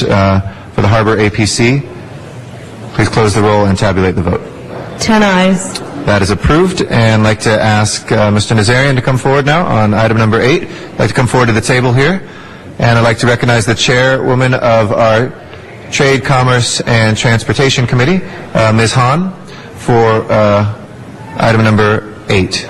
for the Harbor APC. Please close the roll and tabulate the vote. 10 ayes. That is approved. And I'd like to ask Mr. Nazarian to come forward now on item number 8. I'd like to come forward to the table here. And I'd like to recognize the chairwoman of our Trade, Commerce, and Transportation Committee, Ms. Hahn, for item number 8.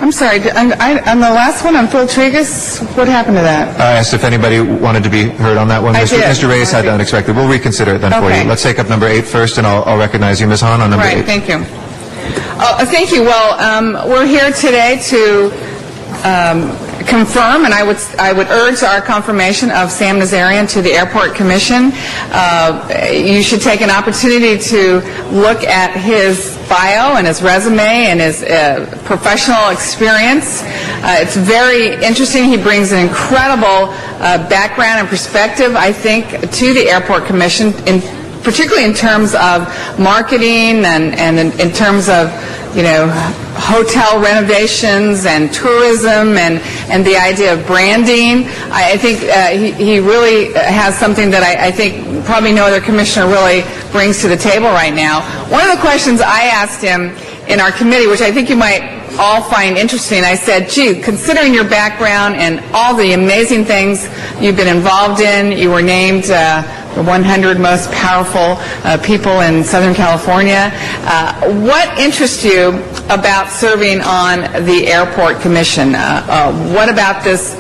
I'm sorry, on the last one, on Phil Trigas, what happened to that? I asked if anybody wanted to be heard on that one. Mr. Reyes had unexpected. We'll reconsider it then for you. Let's take up number 8 first, and I'll recognize you, Ms. Hahn, on number 8. Right, thank you. Thank you. Well, we're here today to confirm, and I would urge our confirmation of Sam Nazarian to the Airport Commission. You should take an opportunity to look at his bio and his resume and his professional experience. It's very interesting. He brings an incredible background and perspective, I think, to the Airport Commission, particularly in terms of marketing and in terms of, hotel renovations and tourism and the idea of branding. I think he really has something that I think probably no other commissioner really brings to the table right now. One of the questions I asked him in our committee, which I think you might all find interesting, I said, gee, considering your background and all the amazing things you've been involved in, you were named the 100 most powerful people in Southern California. What interests you about serving on the Airport Commission? What about this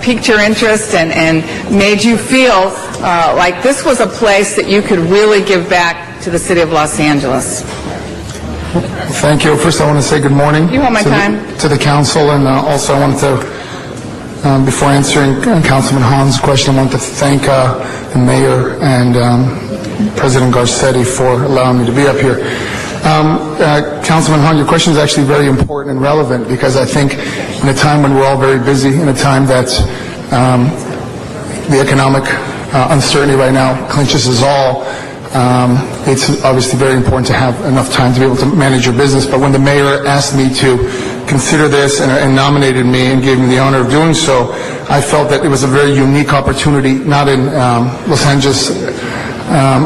piqued your interest and made you feel like this was a place that you could really give back to the city of Los Angeles? Thank you. First, I want to say good morning you hold my time. To the council, and also I wanted to, before answering Councilman Hahn's question, I want to thank the mayor and President Garcetti for allowing me to be up here. Councilman Hahn, your question is actually very important and relevant because I think in a time when we're all very busy, in a time that the economic uncertainty right now clinches us all, it's obviously very important to have enough time to be able to manage your business. But when the mayor asked me to consider this and nominated me and gave me the honor of doing so, I felt that it was a very unique opportunity, not in Los Angeles,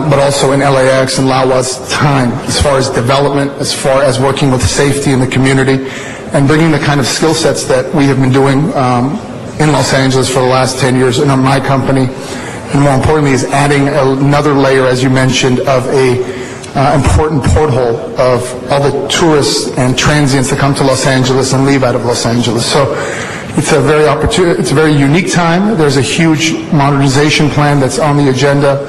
but also in LAX and LAWA's time, as far as development, as far as working with safety in the community, and bringing the kind of skill sets that we have been doing in Los Angeles for the last 10 years in my company. And more importantly is adding another layer, as you mentioned, of a important porthole of all the tourists and transients that come to Los Angeles and leave out of Los Angeles. So it's a very unique time. There's a huge modernization plan that's on the agenda.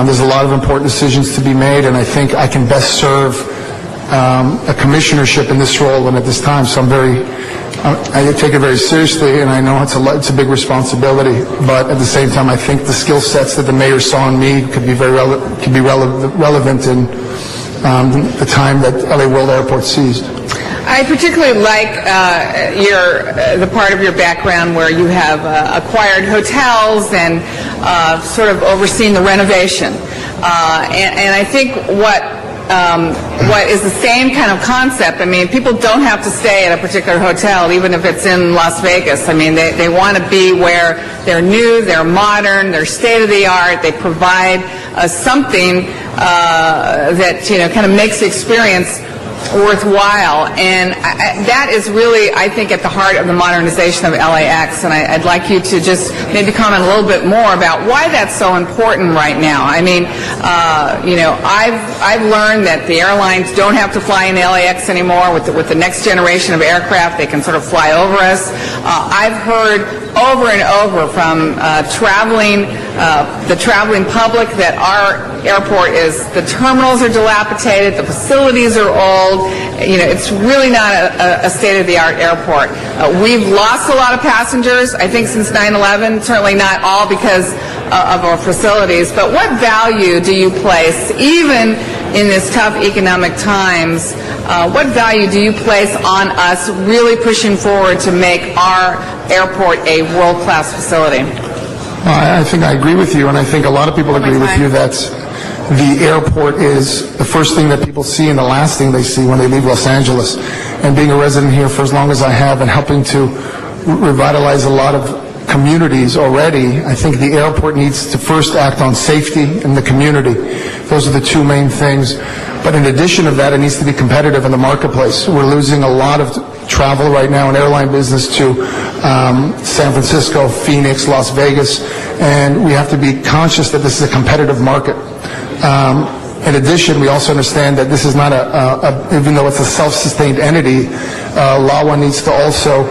There's a lot of important decisions to be made, and I think I can best serve a commissionership in this role and at this time. So I take it very seriously, and I know it's a big responsibility. But at the same time, I think the skill sets that the mayor saw in me could be relevant in the time that LA World Airport seized. I particularly like the part of your background where you have acquired hotels and sort of overseen the renovation. And I think what is the same kind of concept. I mean, people don't have to stay at a particular hotel, even if it's in Las Vegas. I mean, they want to be where they're new, they're modern, they're state-of-the-art, they provide something that, kind of makes the experience worthwhile, and that is really, I think, at the heart of the modernization of LAX, and I'd like you to just maybe comment a little bit more about why that's so important right now. I mean, I've learned that the airlines don't have to fly in LAX anymore. With the next generation of aircraft, they can sort of fly over us. I've heard over and over from the traveling public that our airport the terminals are dilapidated, the facilities are old. It's really not a state-of-the-art airport. We've lost a lot of passengers, I think, since 9/11, certainly not all because of our facilities. But what value do you place, even in this tough economic times, what value do you place on us really pushing forward to make our airport a world-class facility? I think I agree with you, and I think a lot of people agree with you that the airport is the first thing that people see and the last thing they see when they leave Los Angeles. And being a resident here for as long as I have and helping to revitalize a lot of communities already. I think the airport needs to first act on safety in the community. Those are the two main things. But in addition to that, it needs to be competitive in the marketplace. We're losing a lot of travel right now in airline business to San Francisco, Phoenix, Las Vegas, and we have to be conscious that this is a competitive market. In addition, we also understand that this is not even though it's a self-sustained entity, LAWA needs to also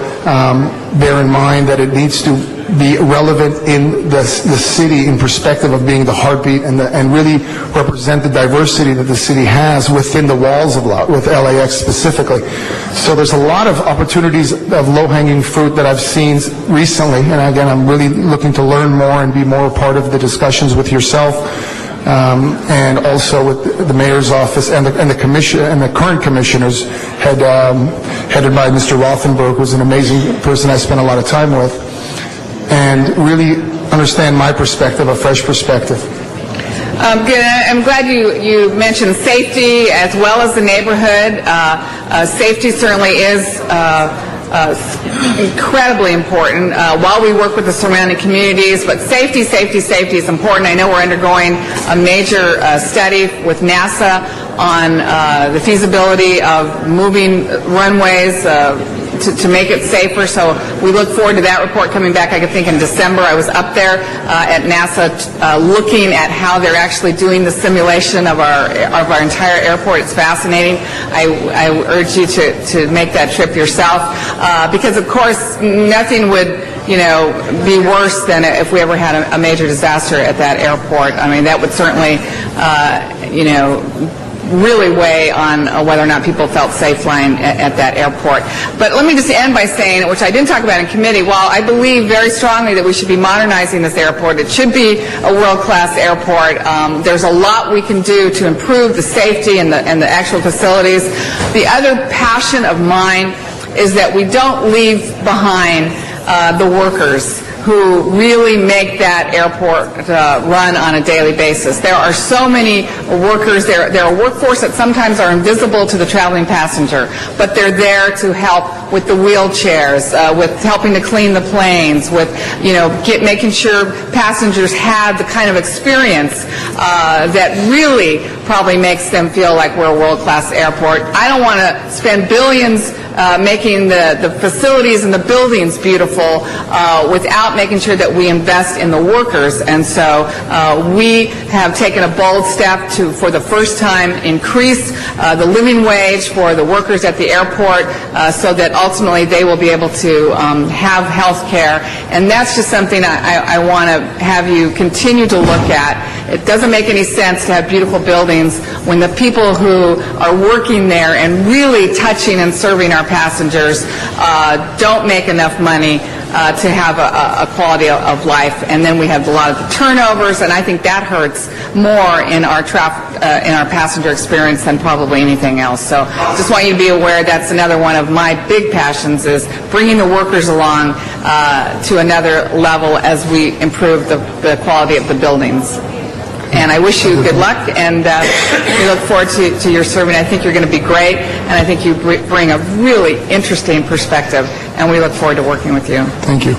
bear in mind that it needs to be relevant in the city in perspective of being the heartbeat and really represent the diversity that the city has within the walls of with LAX specifically. So there's a lot of opportunities of low-hanging fruit that I've seen recently, and again, I'm really looking to learn more and be more a part of the discussions with yourself. And also with the mayor's office and the commission and the current commissioners headed by Mr. Rothenberg, who's an amazing person I spent a lot of time with, and really understand my perspective, a fresh perspective. Good. I'm glad you mentioned safety as well as the neighborhood. Safety certainly is incredibly important while we work with the surrounding communities, but safety is important. I know we're undergoing a major study with NASA on the feasibility of moving runways to make it safer, so we look forward to that report coming back. I think in December. I was up there at NASA looking at how they're actually doing the simulation of our entire airport. It's fascinating. I urge you to make that trip yourself because, of course, nothing would be worse than if we ever had a major disaster at that airport. I mean, that would certainly really weigh on whether or not people felt safe flying at that airport. But let me just end by saying, which I didn't talk about in committee, while I believe very strongly that we should be modernizing this airport, it should be a world-class airport. There's a lot we can do to improve the safety and the actual facilities. The other passion of mine is that we don't leave behind the workers who really make that airport run on a daily basis. There are so many workers. There are workforce that sometimes are invisible to the traveling passenger, but they're there to help with the wheelchairs, with helping to clean the planes, with making sure passengers have the kind of experience that really probably makes them feel like we're a world-class airport. I don't want to spend billions making the facilities and the buildings beautiful without making sure that we invest in the workers. And so we have taken a bold step to, for the first time, increase the living wage for the workers at the airport so that ultimately they will be able to have health care. And that's just something I want to have you continue to look at. It doesn't make any sense to have beautiful buildings when the people who are working there and really touching and serving our passengers don't make enough money to have a quality of life, and then we have a lot of the turnovers, and I think that hurts more in our passenger experience than probably anything else. So just want you to be aware that's another one of my big passions, is bringing the workers along to another level as we improve the quality of the buildings. And I wish you good luck, and we look forward to your serving. I think you're going to be great, and I think you bring a really interesting perspective, and we look forward to working with you. Thank you.